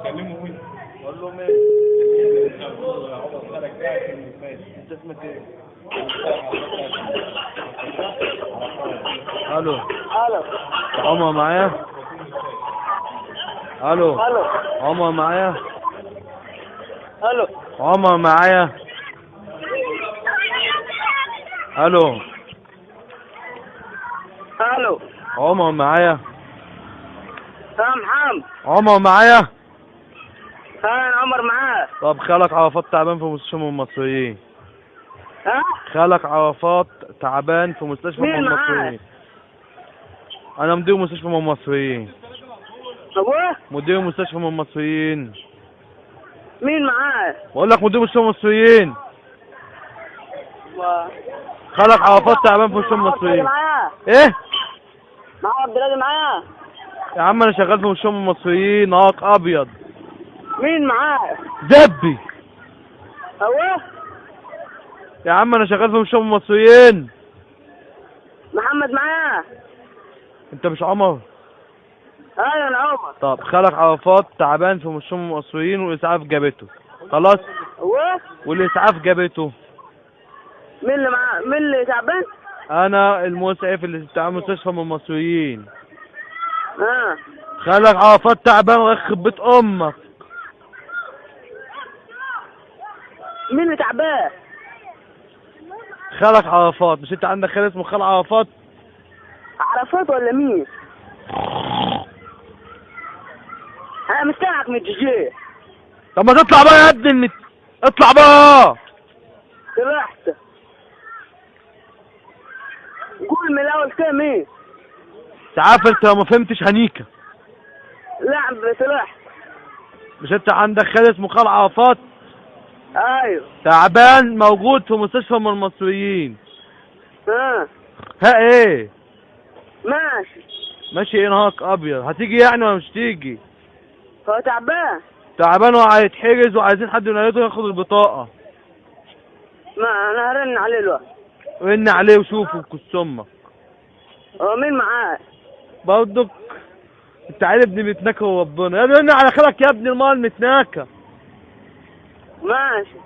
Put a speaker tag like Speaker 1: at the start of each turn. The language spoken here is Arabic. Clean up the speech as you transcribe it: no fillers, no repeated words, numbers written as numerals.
Speaker 1: كلمه مين؟ قول له مين؟ عمر خالك قاعد في المكان. انت اسمك ايه؟
Speaker 2: الو.
Speaker 3: الو.
Speaker 2: عمر معايا؟ الو.
Speaker 3: الو.
Speaker 2: عمر معايا؟
Speaker 3: الو.
Speaker 2: عمر معايا؟ الو.
Speaker 3: الو.
Speaker 2: عمر معايا؟
Speaker 3: يا محمد.
Speaker 2: عمر معايا؟
Speaker 3: انا عمر معاه.
Speaker 2: طب خالك عرفات تعبان في مستشفى من المصريين.
Speaker 3: ها؟
Speaker 2: خالك عرفات تعبان في مستشفى من
Speaker 3: مين معاه؟
Speaker 2: المصريين. انا مدير مستشفى من المصريين.
Speaker 3: ابوه؟
Speaker 2: مدير مستشفى من المصريين.
Speaker 3: مين معاه؟
Speaker 2: بقول لك مدير مستشفى من المصريين. خالك عرفات تعبان في مستشفى من المصريين.
Speaker 3: معايا؟
Speaker 2: ايه؟
Speaker 3: معاه عبد الهادي معايا؟
Speaker 2: يا عم انا شغال في مستشفى من المصريين، ناق ابيض.
Speaker 3: مين معاه؟
Speaker 2: دبي.
Speaker 3: ابوه؟
Speaker 2: يا عم انا شغال في مستشفى من المصريين.
Speaker 3: محمد معايا؟
Speaker 2: انت مش عمر؟
Speaker 3: ايوه انا عمر.
Speaker 2: طب خالك عرفات تعبان في مستشفى من المصريين والاسعاف جابته. خلاص؟
Speaker 3: ابوه؟
Speaker 2: والاسعاف جابته.
Speaker 3: مين اللي معاه؟ مين اللي تعبان؟
Speaker 2: انا المسعف اللي بتاع مستشفى من المصريين.
Speaker 3: ها.
Speaker 2: خالك عرفات تعبان ويخرب بيت امك.
Speaker 3: مين اللي تعبان؟
Speaker 2: خالك عرفات. مش انت عندك خال اسمه خال عرفات؟
Speaker 3: عرفات ولا مين؟ انا مستنعك من الجيجي.
Speaker 2: طب ما تطلع بقى يا ابني اطلع بقى.
Speaker 3: سرحت. قول من الاول كده مين؟
Speaker 2: تعرف انت لو ما فهمتش هنيكا.
Speaker 3: لا سرحت.
Speaker 2: مش انت عندك خال اسمه خال عرفات؟
Speaker 3: ايوه.
Speaker 2: تعبان موجود في مستشفى من المصريين.
Speaker 3: ها.
Speaker 2: ها ايه؟
Speaker 3: ماشي.
Speaker 2: ماشي ايه نهارك ابيض؟ هتيجي يعني ولا مش تيجي؟
Speaker 3: هو تعبان.
Speaker 2: تعبان وهيتحجز وعايزين حد من عيلته ياخد البطاقة.
Speaker 3: ما انا هرن عليه الوقت.
Speaker 2: رن عليه وشوفه بكس امك.
Speaker 3: هو مين معاه؟
Speaker 2: برضك انت عيل ابني متناكة وربنا. يا ابني رن على خالك يا ابني المال متناكة.
Speaker 3: ماشي.